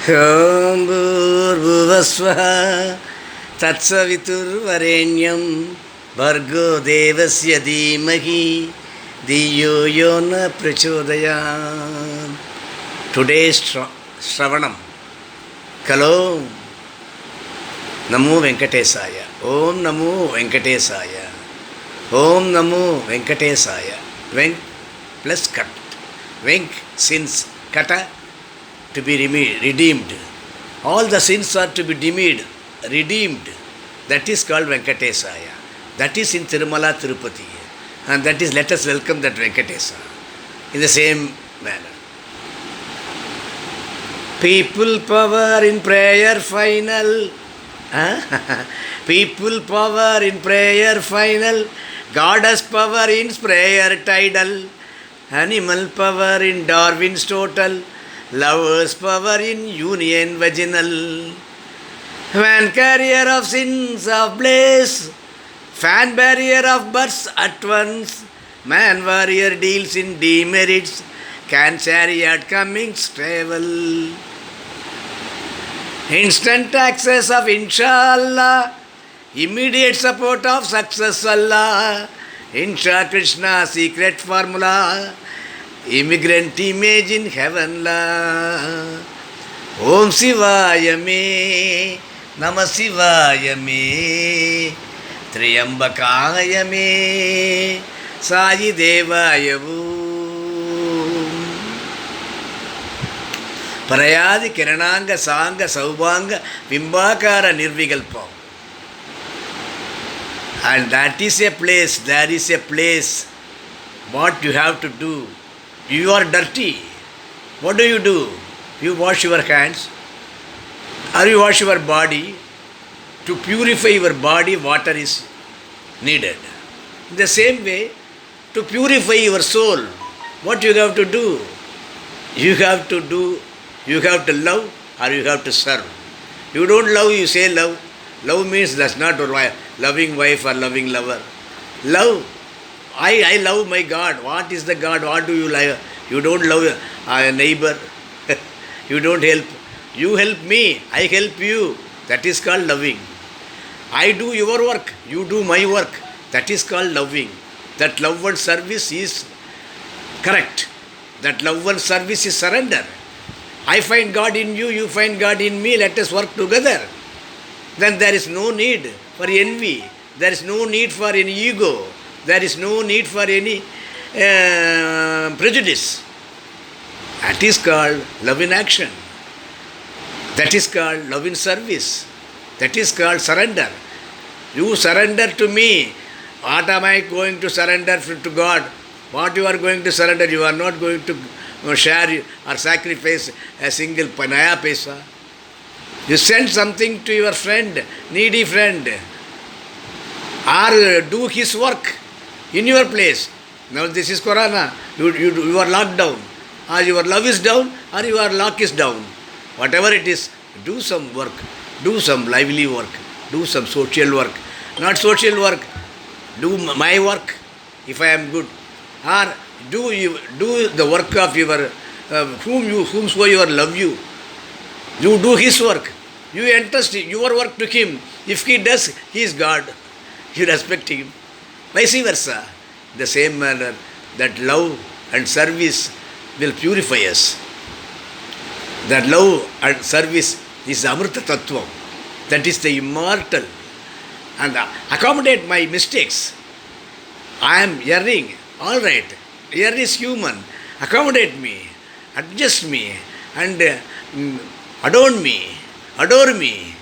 ॐ भूर्भुवस्वः तत्सवितुर्वरेण्यं भर्गो देवस्य धीमहि धियो यो न प्रचोदयात्. Today's Shravanam. Kalo Namo Venkatesaya. Om Namo Venkatesaya. Om Namo Venkatesaya. Venk plus cut. Venk sins kata to be redeemed. All the sins are to be redeemed. That is called Venkatesaya. That is in Tirumala, Tirupati. And that is, let us welcome that Venkatesa in the same manner. People power in prayer final. People power in prayer final. Goddess power in prayer tidal. Animal power in Darwin's total. Lovers power in union vaginal. Man carrier of sins of bliss. Fan barrier of births at once. Man warrior deals in demerits. Can chariot comings travel. Instant access of Inshallah. Immediate support of success Allah. Insha Krishna secret formula. Immigrant image in heaven la. Om Shivaya me. Namah Shivaya me. Triyambakaya me. Sayi Devaya Om. Parayadi Kirananga Sanga Saubanga Bimbakara Nirvigalpam. And that is a place, there is a place. What you have to do. You are dirty. What do? You wash your hands or you wash your body. To purify your body, water is needed. In the same way, to purify your soul, what you have to do? You have to love or you have to serve. You don't love, you say love. Love means that's not loving wife or loving lover. Love. I love my God. What is the God? What do you love? You don't love a neighbor. You don't help. You help me. I help you. That is called loving. I do your work. You do my work. That is called loving. That love and service is correct. That love and service is surrender. I find God in you. You find God in me. Let us work together. Then there is no need for envy. There is no need for any ego. There is no need for any prejudice. That is called love in action. That is called love in service. That is called surrender. You surrender to me. What am I going to surrender to God? What you are going to surrender? You are not going to share or sacrifice a single panaya paisa. You send something to your friend, needy friend, or do his work in your place. Now this is Corona. You are locked down. Or your love is down or your luck is down. Whatever it is, do some work. Do some lively work. Do some social work. Not social work. Do my work if I am good. Or do the work of your whomsoever love you. You do his work. You entrust your work to him. If he does, he is God. You respect him. Vice versa. The same manner that love and service will purify us. That love and service is Amrita Tattvam. That is the immortal. And accommodate my mistakes. I am erring. All right. Error is human. Accommodate me. Adjust me. And adorn me. Adore me.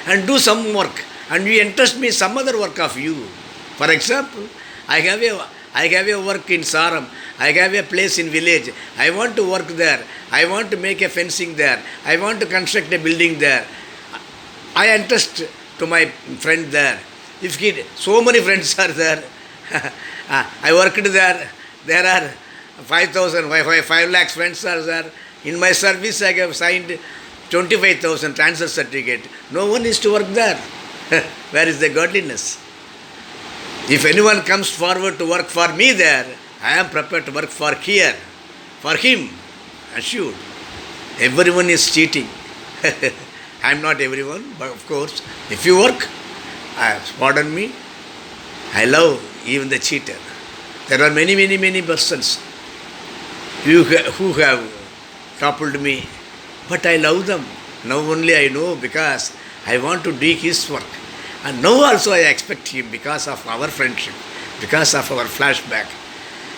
And do some work. And you entrust me some other work of you. For example, I have a work in Saram. I have a place in village. I want to work there. I want to make a fencing there. I want to construct a building there. I entrust to my friend there. So many friends are there. I worked there. There are 5 lakhs friends are there. In my service, I have signed 25,000 transfer certificate. No one is to work there. Where is the godliness? If anyone comes forward to work for me there, I am prepared to work for here, for him, assured. Everyone is cheating. I am not everyone, but of course, if you work, pardon me, I love even the cheater. There are many, many, many persons who have toppled me, but I love them. Now only I know because I want to do his work. And now also I expect him because of our friendship, because of our flashback.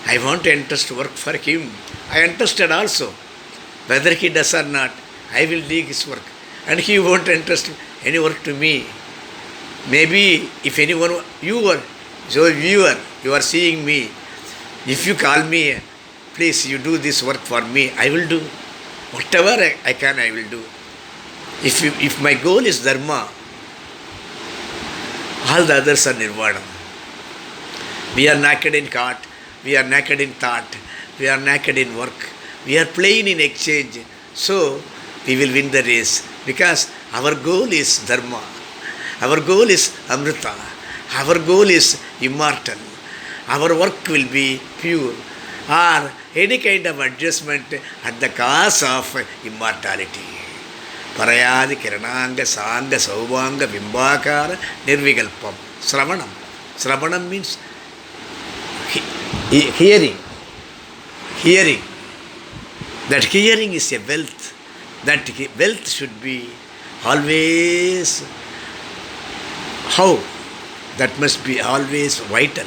I want to entrust work for him. I entrusted also. Whether he does or not, I will do his work. And he won't entrust any work to me. Maybe if anyone, you are, so viewer, you are seeing me. If you call me, please you do this work for me, I will do. Whatever I can, I will do. If my goal is dharma, all the others are nirvana. We are naked in heart, we are naked in thought, we are naked in work, we are plain in exchange. So we will win the race because our goal is dharma, our goal is amrita, our goal is immortal. Our work will be pure or any kind of adjustment at the cost of immortality. Parayadi Kirananga Sanga Saubanga Bimbakara Nirvigalpam. Sravanam. Sravanam means hearing. Hearing. That hearing is a wealth. That wealth should be always how? That must be always vital.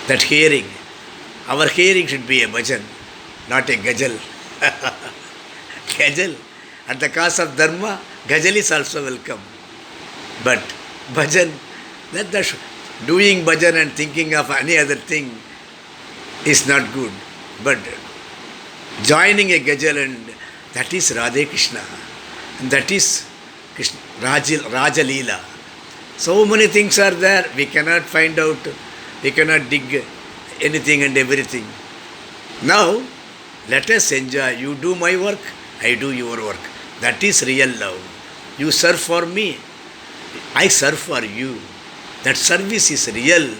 That hearing. Our hearing should be a bhajan, not a gajal. Gajal. At the cost of dharma, gajal is also welcome. But bhajan, doing bhajan and thinking of any other thing is not good. But joining a gajal, and that is Radhe Krishna. And that is Krishna, Raja Leela. So many things are there, we cannot find out, we cannot dig anything and everything. Now, let us enjoy. You do my work, I do your work. That is real love. You serve for me, I serve for you. That service is real.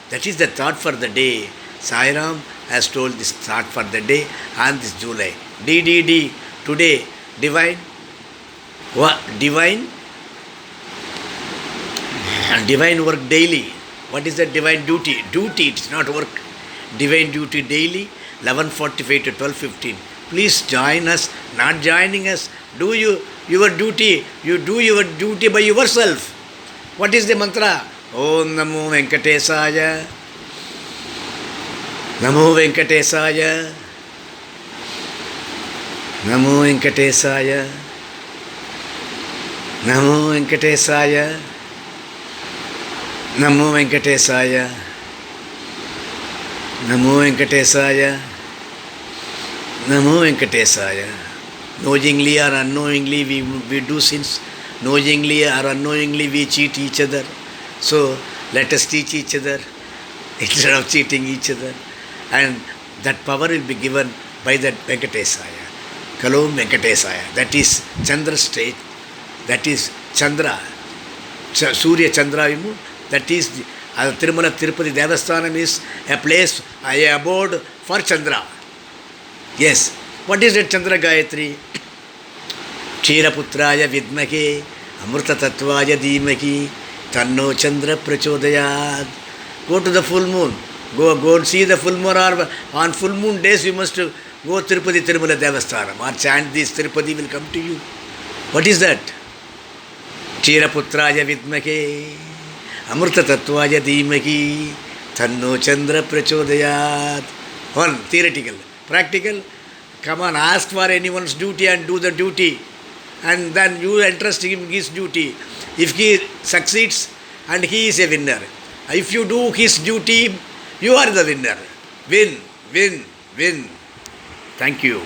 That is the thought for the day. Sai Ram has told this thought for the day on this July. DDD, today, divine. What? Divine? And divine work daily. What is the divine duty? Duty, it is not work. Divine duty daily, 11:45 to 12:15. Please join us. Not joining us. Do your duty. You do your duty by yourself. What is the mantra? Om Namo Venkatesaya. Namo Venkatesaya. Namo Venkatesaya. Namo Venkatesaya. Namo Venkatesaya. Namo Venkatesaya. Namo Venkatesaya. Knowingly or unknowingly we do sins. Knowingly or unknowingly we cheat each other. So let us teach each other instead of cheating each other. And that power will be given by that Venkatesaya. Kalom Venkatesaya. That is Chandra state. That is Chandra. Surya Chandra Vimu. That is the Tirumala Tirupati Devasthanam is a place, a abode for Chandra. Yes. What is that Chandra Gayatri? Kshiraputraya Vidmake Amrita Tattvaya Dhimaki Tanno Chandra Prachodayad. Go to the full moon. Go and see the full moon. Or on full moon days you must go Tirupati Tirumala Devasthanam. Or chant this, Tirupati will come to you. What is that? Kshiraputraya Vidmake Amrita Tattvaya Dhimaki Tanno Chandra Prachodayat. One, theoretical. Practical, come on, ask for anyone's duty and do the duty. And then you entrust him his duty. If he succeeds, and he is a winner. If you do his duty, you are the winner. Win, win, win. Thank you.